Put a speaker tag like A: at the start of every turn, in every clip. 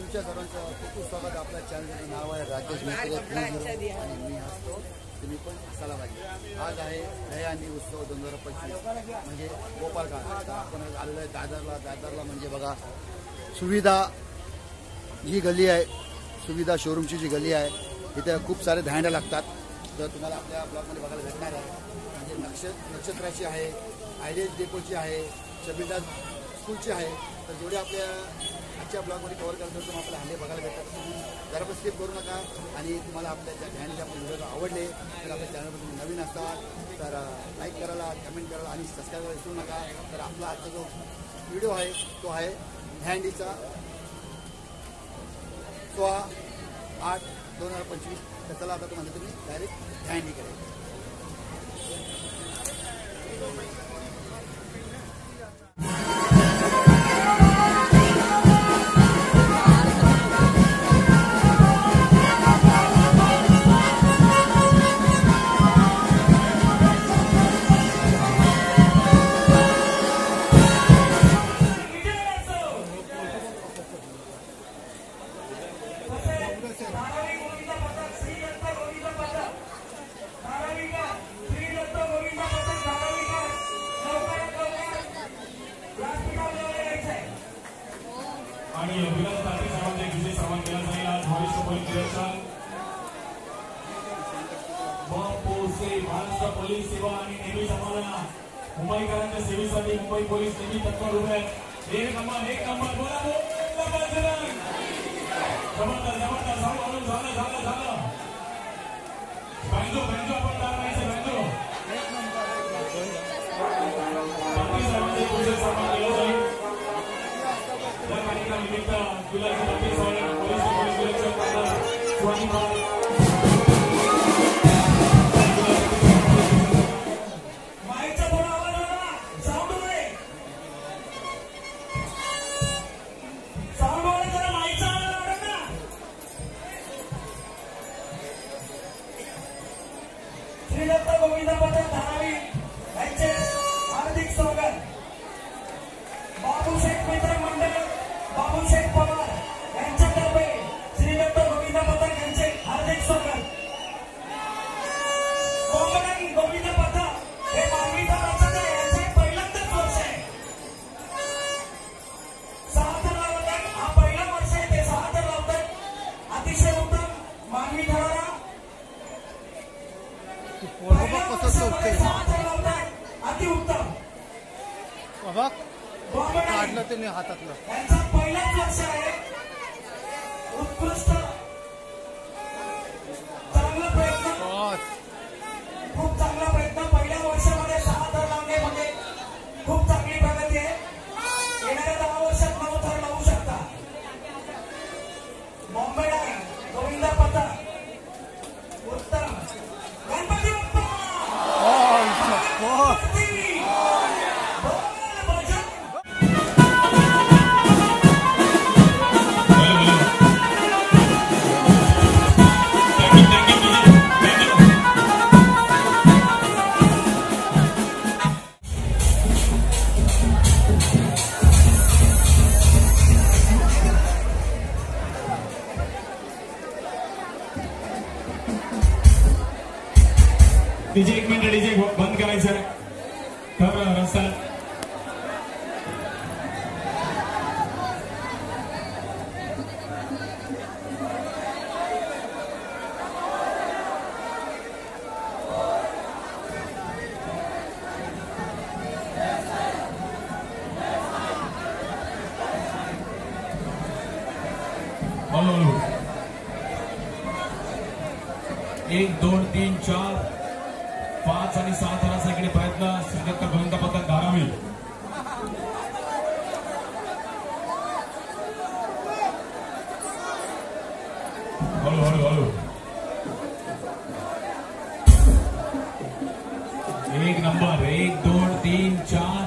A: तुमच्या सर्वांचं खूप खूप स्वागत. आपल्या चॅनलचं नाव आहे राकेश मित्र आणि मी असतो तुम्ही पण असायला पाहिजे. आज आहे दहीहंडी उत्सव 2025 म्हणजे गोपालकाळ. आपण आलेलो आहे दादरला म्हणजे बघा सुविधा जी गली आहे, सुविधा शोरूमची जी गली आहे इथे खूप सारे दहीहंड्या लागतात. तर तुम्हाला आपल्या ब्लॉगमध्ये बघायला भेटणार आहे. म्हणजे नक्षत्राची आहे, आयलेज डेपोची आहे, शबीदास स्कूलची आहे. तर जेवढे आपल्या आजच्या ब्लॉगमध्ये कव्हर करतो तुम्ही आपल्याला हंडे बघायला भेटतात. जरा पण स्किप करू नका. आणि तुम्हाला आपल्या ज्या हँडचे आपण व्हिडिओ आवडले तर आपल्या चॅनलवर तुम्ही नवीन असतात तर लाईक करायला, कमेंट करायला आणि सबस्क्राईब करायला विसरू नका. तर आपला आजचा जो व्हिडिओ आहे तो आहे हँडीचा 16/8/2025. तर चला आता तुम्हाला तुम्ही डायरेक्ट हँडी करेल.
B: आणि विलाससाठी सर्वांचे विशेष सन्मान केला जाईल. आज वरिष्ठ पोलीस निरीक्षक महाराष्ट्र पोलीस सेवा आणि नेहमीच आम्हाला मुंबईकरांच्या सेवेसाठी मुंबई पोलीस नेहमी तत्पर उभे आहेत. एक नंबर बोला जबरदस्त झालं. बँजो आपण तयार राहायचं. बँजो बाकी सर्वांचे विशेष सन्मान केला जाईल. या कार्यक्रमानिमित्त गुलाबी बाकी साहेब पोलीस निरीक्षक स्वामी काढलं ते हातातलं. त्यांचा पहिलाच वर्ष आहे. उत्कृष्ट चांगला प्रयत्न, खूप चांगला प्रयत्न. पहिल्या वर्षामध्ये 6 थर लावण्यामध्ये खूप चांगली प्रगती आहे. येणाऱ्या 10 वर्षात 9 थर लावू शकता. बॉम्बे गोविंदा पथक उत्तम. Ganpati Bappa DJ 1 minute DJ बंद करायचं तर रस्ता हळूहळू 1 2 3 4 5 आणि 6 थरांचा इकडे प्रयत्न. श्रीदत्त गोविंद पथक धारावी. हळू 1 नंबर 1 2 3 4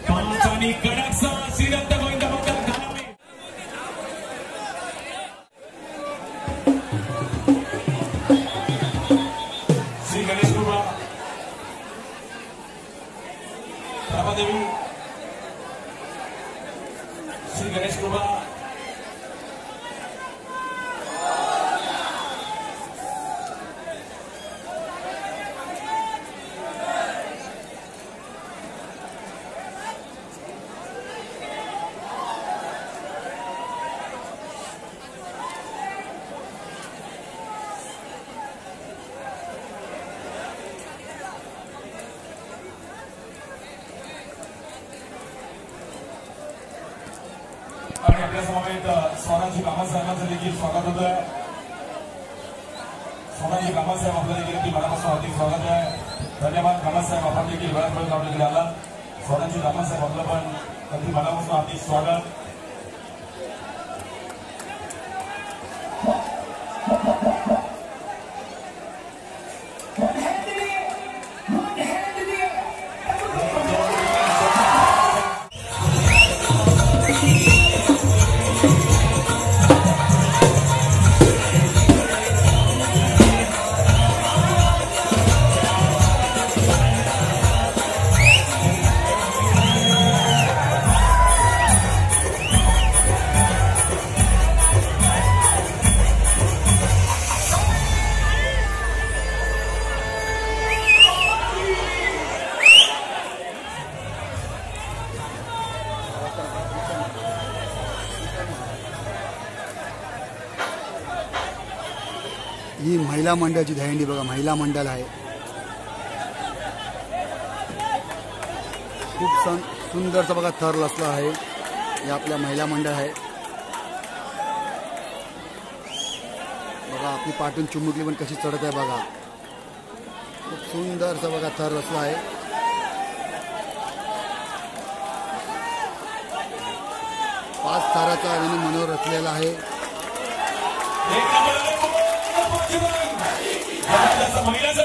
B: 5 आणि कडकसा श्रीदत्त गोविंद पथक धारावी. श्री गणेश कृपा प्रभादेवी, श्री गणेश कृपा
C: आणि आपल्या समवेत स्वारांची कामासाहेबांचं देखील स्वागत होत आहे. स्वारांची कामासाहेब आपल्या देखील मनापासून हार्दिक स्वागत आहे. धन्यवाद कामासाहेब, आपण देखील वेळात वेळ आपल्याकडे आला. स्वारांची कामासाहेब आपलं पण अगदी मनापासून हार्दिक स्वागत.
A: ही महिला मंडळाची दहीहंडी बघा, महिला मंडळ आहे. खूप सुंदरचा बघा थर रचला आहे. हे आपल्या महिला मंडळ आहे बघा. आपली पाठून चिमुकली पण कशी चढत आहे बघा. खूप सुंदरचा बघा थर रचला आहे. पाच ताराचा मनोहर रचलेला आहे.
C: महिलांचा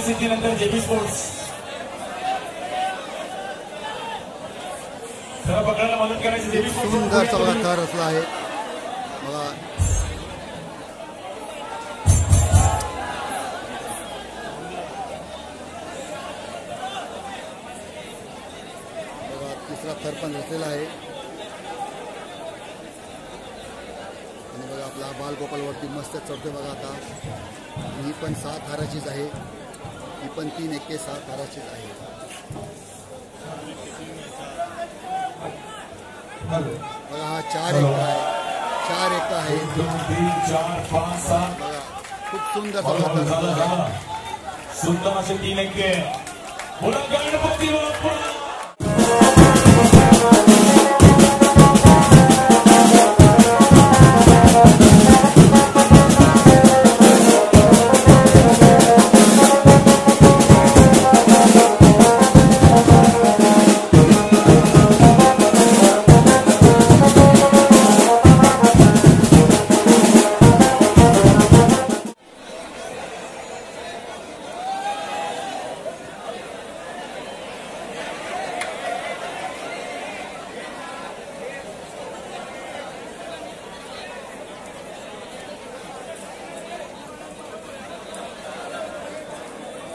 C: देखील नंतर जेबी स्पोर्ट्स त्याला पकडायला मदत करायची. जेबी स्पोर्ट्स
A: सुंदरचा बघा थर रचला आहे बघा. बघा तिसरा थर पण रचलेला आहे. आणि बघा आपला बालगोपालवरती मस्त चढतो बघा. आता ही पण 7 हाराचीच आहे. ही पण 3 एके 7 हाराचीच आहे. बघा हा 4 एका आहे. 4 एका आहे.
C: 1 2 3 4 5 7
A: बघा खूप सुंदर
C: सुंदर असे 3 एके. पुन्हा गणपती बाप्पा.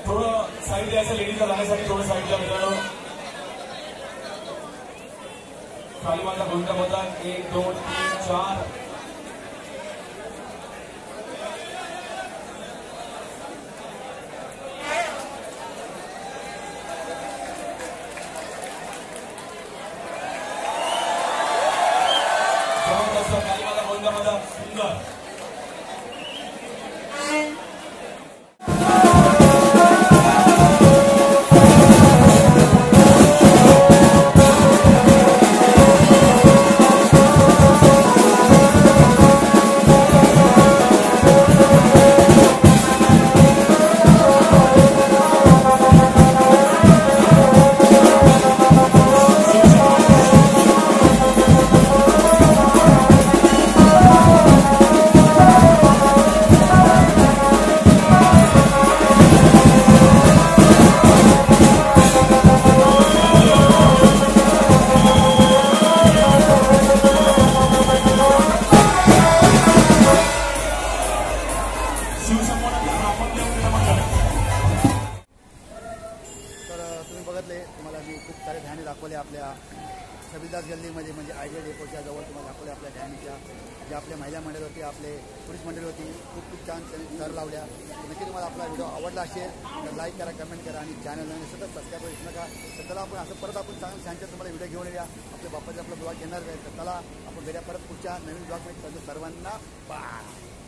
C: थोडं साईड द्यायचं लेडीजला जाण्यासाठी. थोडं साईडला मित्रांनो. खाली माझा गोंडा होता. 1 2 3 4 खाली माझा गोंडा होता. सुंदर.
A: सबिदास गल्लीमध्ये म्हणजे आयडिया डेपोच्या जवळ तुम्हाला दाखवल्या आपल्या डॅमच्या जे आपल्या महिला मंडळ होती, आपले पुरुष मंडळ होती, खूप खूप छान त्यांनी थर लावल्या. तर नक्की तुम्हाला आपला व्हिडिओ आवडला असेल तर लाईक करा, कमेंट करा आणि चॅनल सतत सबस्क्राईब करू नका. तर चला आपण असं परत आपण छान तुम्हाला व्हिडिओ घेऊन येऊया. आपल्या बाप्पाचे आपला ब्लॉग येणार आहे. तर चला आपण भेटूया परत पुढच्या नवीन ब्लॉगमध्ये. सर्वांना बाय.